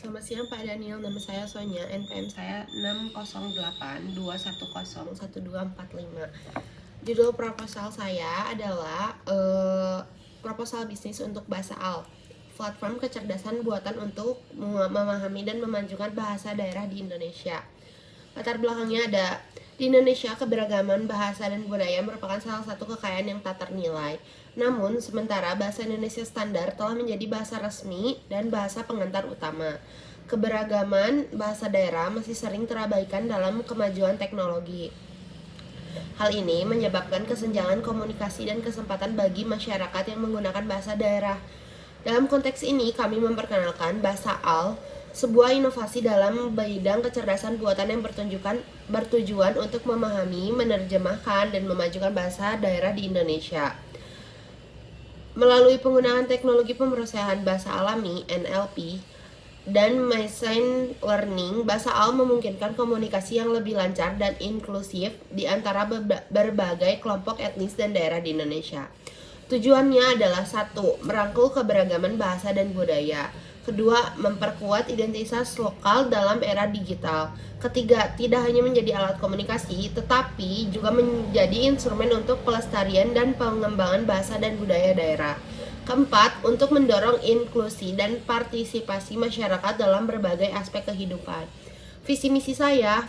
Selamat siang Pak Daniel, nama saya Sonia, NPM saya 60821011245. Judul proposal saya adalah proposal bisnis untuk Bahasa Al, platform kecerdasan buatan untuk memahami dan memajukan bahasa daerah di Indonesia. Latar belakangnya ada, di Indonesia keberagaman bahasa dan budaya merupakan salah satu kekayaan yang tak ternilai. Namun, sementara bahasa Indonesia standar telah menjadi bahasa resmi dan bahasa pengantar utama. Keberagaman bahasa daerah masih sering terabaikan dalam kemajuan teknologi. Hal ini menyebabkan kesenjangan komunikasi dan kesempatan bagi masyarakat yang menggunakan bahasa daerah. Dalam konteks ini, kami memperkenalkan Bahasa Al, sebuah inovasi dalam bidang kecerdasan buatan yang bertujuan untuk memahami, menerjemahkan, dan memajukan bahasa daerah di Indonesia. Melalui penggunaan teknologi pemrosesan bahasa alami (NLP) dan machine learning, Bahasa Al memungkinkan komunikasi yang lebih lancar dan inklusif di antara berbagai kelompok etnis dan daerah di Indonesia. Tujuannya adalah 1. Merangkul keberagaman bahasa dan budaya. 2. Memperkuat identitas lokal dalam era digital. 3. Tidak hanya menjadi alat komunikasi, tetapi juga menjadi instrumen untuk pelestarian dan pengembangan bahasa dan budaya daerah. 4. Untuk mendorong inklusi dan partisipasi masyarakat dalam berbagai aspek kehidupan. Visi misi saya,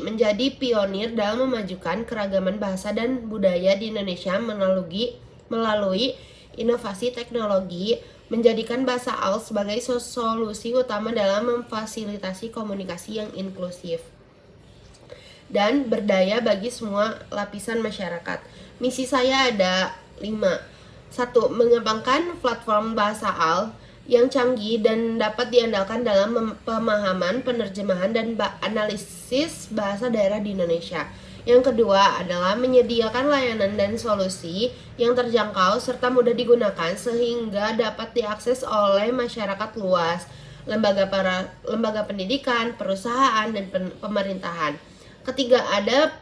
menjadi pionir dalam memajukan keragaman bahasa dan budaya di Indonesia melalui inovasi teknologi, menjadikan Bahasa Al sebagai solusi utama dalam memfasilitasi komunikasi yang inklusif dan berdaya bagi semua lapisan masyarakat. Misi saya ada 5. 1. Mengembangkan platform Bahasa Al yang canggih dan dapat diandalkan dalam pemahaman, penerjemahan, dan analisis bahasa daerah di Indonesia. Yang kedua adalah menyediakan layanan dan solusi yang terjangkau serta mudah digunakan sehingga dapat diakses oleh masyarakat luas, lembaga pendidikan, perusahaan, dan pemerintahan. Ketiga, ada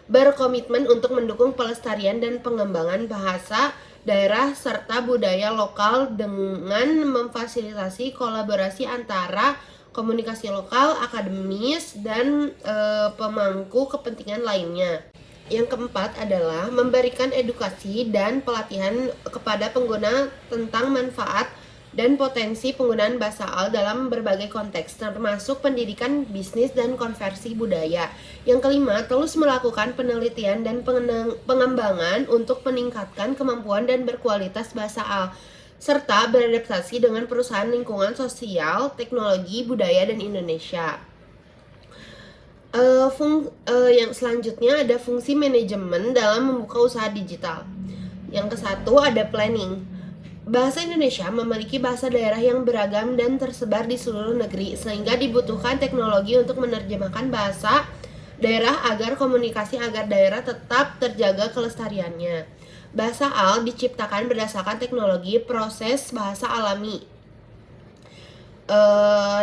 berkomitmen untuk mendukung pelestarian dan pengembangan bahasa daerah serta budaya lokal dengan memfasilitasi kolaborasi antara komunikasi lokal, akademis, dan pemangku kepentingan lainnya. Yang keempat adalah memberikan edukasi dan pelatihan kepada pengguna tentang manfaat dan potensi penggunaan Bahasa Al dalam berbagai konteks, termasuk pendidikan, bisnis, dan konversi budaya. Yang kelima, terus melakukan penelitian dan pengembangan untuk meningkatkan kemampuan dan berkualitas Bahasa Al, serta beradaptasi dengan perusahaan lingkungan sosial, teknologi, budaya, dan Indonesia. Yang selanjutnya ada fungsi manajemen dalam membuka usaha digital. Yang ke-1 ada planning. Bahasa Indonesia memiliki bahasa daerah yang beragam dan tersebar di seluruh negeri, sehingga dibutuhkan teknologi untuk menerjemahkan bahasa daerah agar komunikasi agar daerah tetap terjaga kelestariannya. Bahasa Al diciptakan berdasarkan teknologi proses bahasa alami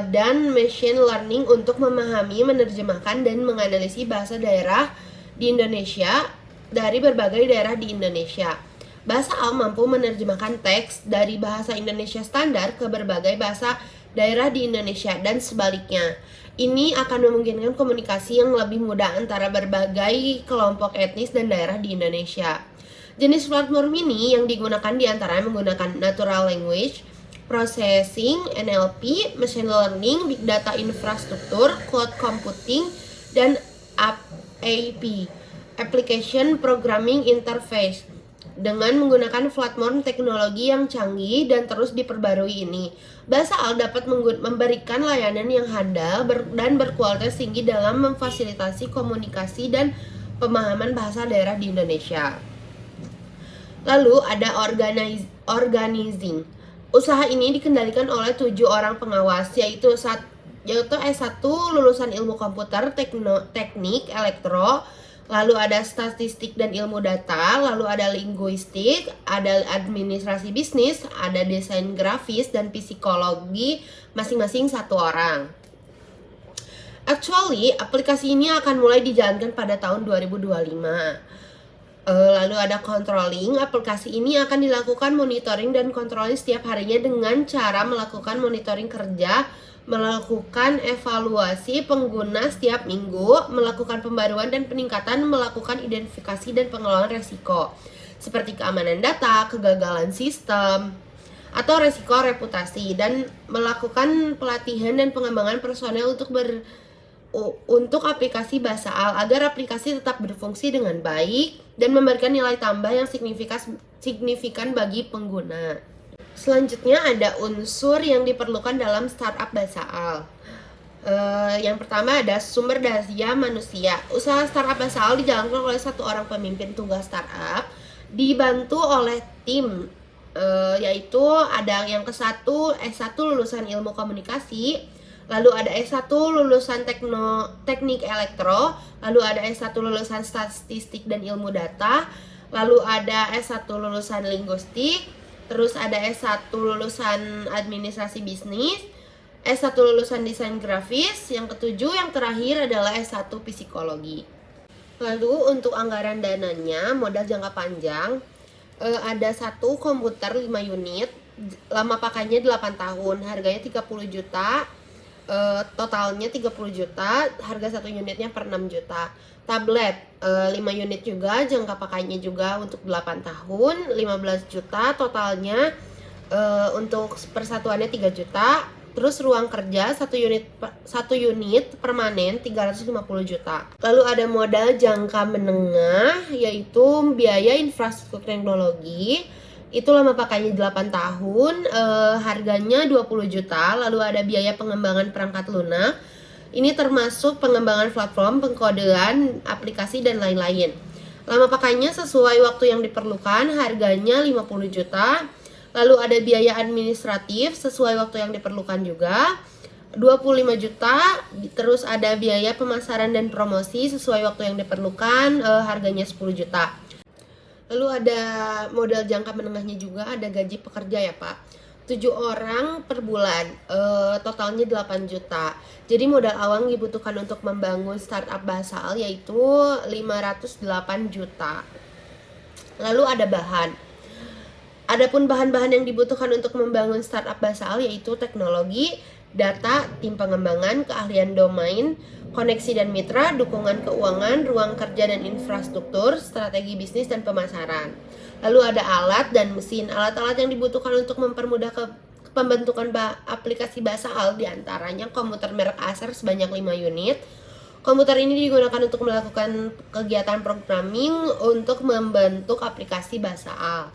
dan machine learning untuk memahami, menerjemahkan, dan menganalisis bahasa daerah di Indonesia dari berbagai daerah di Indonesia. Bahasa Al mampu menerjemahkan teks dari bahasa Indonesia standar ke berbagai bahasa daerah di Indonesia dan sebaliknya. Ini akan memungkinkan komunikasi yang lebih mudah antara berbagai kelompok etnis dan daerah di Indonesia. Jenis platform ini yang digunakan diantaranya menggunakan natural language processing, NLP, machine learning, big data infrastruktur, cloud computing, dan AP, application programming interface. Dengan menggunakan platform teknologi yang canggih dan terus diperbarui ini, Bahasa Al dapat memberikan layanan yang handal dan berkualitas tinggi dalam memfasilitasi komunikasi dan pemahaman bahasa daerah di Indonesia. Lalu ada organizing. Usaha ini dikendalikan oleh 7 orang pengawas, yaitu S1 lulusan ilmu komputer, teknik, elektro, lalu ada statistik dan ilmu data, lalu ada linguistik, ada administrasi bisnis, ada desain grafis, dan psikologi, masing-masing 1 orang. Actually, aplikasi ini akan mulai dijalankan pada tahun 2025. Lalu ada controlling. Aplikasi ini akan dilakukan monitoring dan controlling setiap harinya dengan cara melakukan monitoring kerja melakukan evaluasi pengguna setiap minggu, melakukan pembaruan dan peningkatan, melakukan identifikasi dan pengelolaan resiko seperti keamanan data, kegagalan sistem, atau resiko reputasi, dan melakukan pelatihan dan pengembangan personel untuk aplikasi Bahasa Al agar aplikasi tetap berfungsi dengan baik dan memberikan nilai tambah yang signifikan bagi pengguna. Selanjutnya ada unsur yang diperlukan dalam startup Bahasa Al. Yang pertama ada sumber daya manusia. Usaha startup Bahasa Al dijalankan oleh satu orang pemimpin tunggal startup dibantu oleh tim, yaitu ada yang ke-1 S1 lulusan ilmu komunikasi, lalu ada S1 lulusan teknik elektro, lalu ada S1 lulusan statistik dan ilmu data, lalu ada S1 lulusan linguistik, terus ada S1 lulusan administrasi bisnis, S1 lulusan desain grafis, yang ketujuh yang terakhir adalah S1 psikologi. Lalu untuk anggaran dananya, modal jangka panjang, ada satu komputer 5 unit, lama pakainya 8 tahun, harganya 30 juta, totalnya 30 juta, harga 1 unitnya per 6 juta. Tablet 5 unit juga, jangka pakainya juga untuk 8 tahun, 15 juta, totalnya untuk persatuannya 3 juta. Terus ruang kerja 1 unit permanen 350 juta. Lalu ada modal jangka menengah, yaitu biaya infrastruktur teknologi. Itu lama pakainya 8 tahun, harganya 20 juta. Lalu ada biaya pengembangan perangkat lunak. Ini termasuk pengembangan platform, pengkodean, aplikasi, dan lain-lain. Lama pakainya sesuai waktu yang diperlukan, harganya 50 juta. Lalu ada biaya administratif sesuai waktu yang diperlukan juga, 25 juta. Terus ada biaya pemasaran dan promosi sesuai waktu yang diperlukan, harganya 10 juta. Lalu ada modal jangka menengahnya juga, ada gaji pekerja ya Pak, 7 orang per bulan, totalnya 8 juta. Jadi modal awal yang dibutuhkan untuk membangun startup Bahasa Al yaitu 508 juta. Lalu ada bahan. Adapun bahan-bahan yang dibutuhkan untuk membangun startup Bahasa Al yaitu teknologi, data, tim pengembangan, keahlian domain, koneksi dan mitra, dukungan keuangan, ruang kerja dan infrastruktur, strategi bisnis dan pemasaran. Lalu ada alat dan mesin. Alat-alat yang dibutuhkan untuk mempermudah pembentukan aplikasi Bahasa Al diantaranya komputer merek Acer sebanyak 5 unit. Komputer ini digunakan untuk melakukan kegiatan programming untuk membentuk aplikasi Bahasa Al.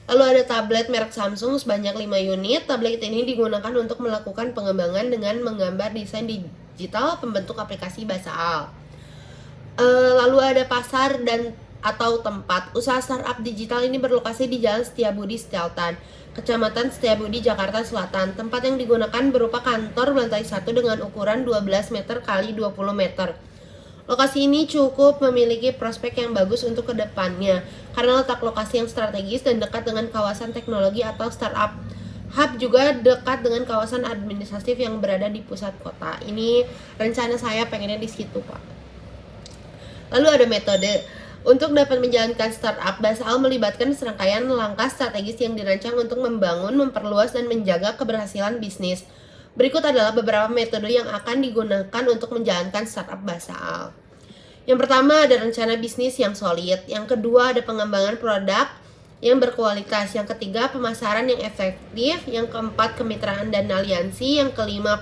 Lalu ada tablet merek Samsung sebanyak 5 unit. Tablet ini digunakan untuk melakukan pengembangan dengan menggambar desain digital pembentuk aplikasi Bahasa Al. Lalu ada pasar dan atau tempat. Usaha startup digital ini berlokasi di Jalan Setiabudi Steltan, Kecamatan Setiabudi, Jakarta Selatan. Tempat yang digunakan berupa kantor lantai 1 dengan ukuran 12 meter x 20 meter. Lokasi ini cukup memiliki prospek yang bagus untuk kedepannya karena letak lokasi yang strategis dan dekat dengan kawasan teknologi atau startup hub, juga dekat dengan kawasan administratif yang berada di pusat kota. Ini rencana saya pengennya di situ Pak. Lalu ada metode. Untuk dapat menjalankan startup, Bahasa Al melibatkan serangkaian langkah strategis yang dirancang untuk membangun, memperluas, dan menjaga keberhasilan bisnis. Berikut adalah beberapa metode yang akan digunakan untuk menjalankan startup Bahasa Al. Yang pertama ada rencana bisnis yang solid. Yang kedua ada pengembangan produk yang berkualitas. Yang ketiga pemasaran yang efektif. Yang keempat kemitraan dan aliansi. Yang kelima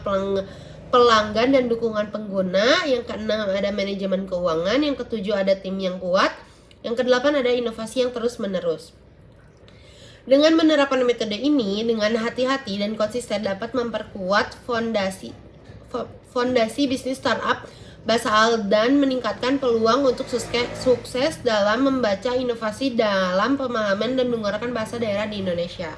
pelanggan dan dukungan pengguna. Yang keenam ada manajemen keuangan. Yang ketujuh ada tim yang kuat. Yang kedelapan ada inovasi yang terus menerus. Dengan menerapkan metode ini dengan hati-hati dan konsisten dapat memperkuat fondasi bisnis startup Bahasa Al dan meningkatkan peluang untuk sukses dalam membaca inovasi dalam pemahaman dan menggunakan bahasa daerah di Indonesia.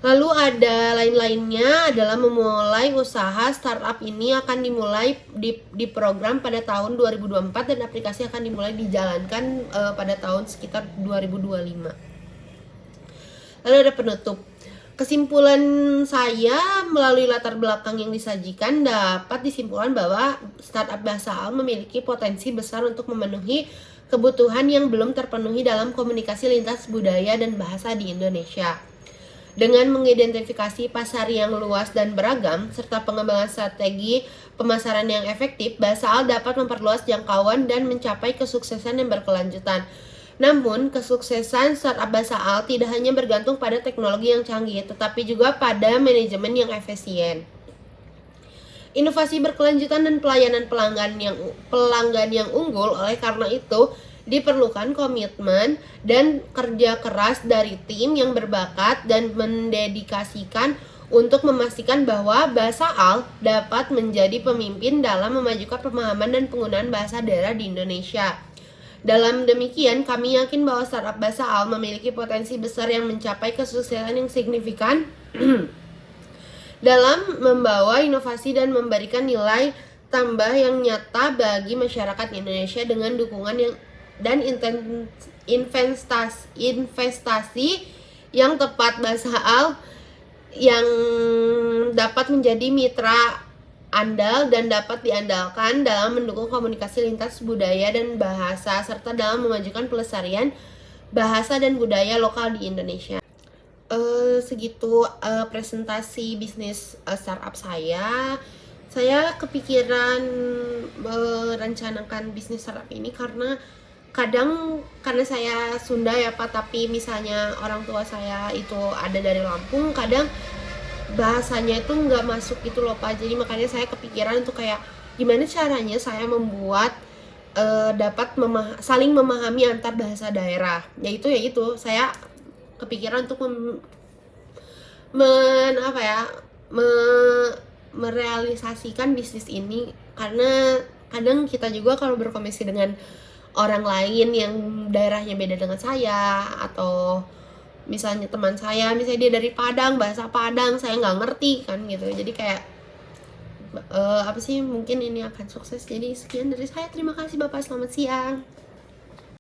Lalu ada lain-lainnya adalah memulai usaha startup ini akan dimulai di program pada tahun 2024 dan aplikasi akan dimulai dijalankan pada tahun sekitar 2025. Lalu ada penutup. Kesimpulan saya melalui latar belakang yang disajikan dapat disimpulkan bahwa startup Bahasa Al memiliki potensi besar untuk memenuhi kebutuhan yang belum terpenuhi dalam komunikasi lintas budaya dan bahasa di Indonesia. Dengan mengidentifikasi pasar yang luas dan beragam, serta pengembangan strategi pemasaran yang efektif, Bahasa Al dapat memperluas jangkauan dan mencapai kesuksesan yang berkelanjutan. Namun, kesuksesan startup Bahasa Al tidak hanya bergantung pada teknologi yang canggih, tetapi juga pada manajemen yang efisien. Inovasi berkelanjutan dan pelayanan pelanggan yang unggul. Oleh karena itu, diperlukan komitmen dan kerja keras dari tim yang berbakat dan mendedikasikan untuk memastikan bahwa Bahasa Al dapat menjadi pemimpin dalam memajukan pemahaman dan penggunaan bahasa daerah di Indonesia. Dalam demikian, kami yakin bahwa startup Bahasa Al memiliki potensi besar yang mencapai kesuksesan yang signifikan dalam membawa inovasi dan memberikan nilai tambah yang nyata bagi masyarakat Indonesia dengan dukungan dan investasi yang tepat. Bahasa Al yang dapat menjadi mitra andal dan dapat diandalkan dalam mendukung komunikasi lintas budaya dan bahasa serta dalam memajukan pelestarian bahasa dan budaya lokal di Indonesia. Segitu presentasi bisnis startup saya. Saya kepikiran merencanakan bisnis startup ini karena karena saya Sunda ya Pak, tapi misalnya orang tua saya itu ada dari Lampung, kadang bahasanya itu nggak masuk gitu loh Pak. Jadi makanya saya kepikiran untuk kayak gimana caranya saya membuat dapat saling memahami antar bahasa daerah. Yaitu saya kepikiran untuk merealisasikan bisnis ini, karena kadang kita juga kalau berkomunikasi dengan orang lain yang daerahnya beda dengan saya, atau misalnya teman saya, misalnya dia dari Padang, bahasa Padang saya nggak ngerti kan gitu. Jadi kayak mungkin ini akan sukses. Jadi sekian dari saya, terima kasih Bapak, selamat siang.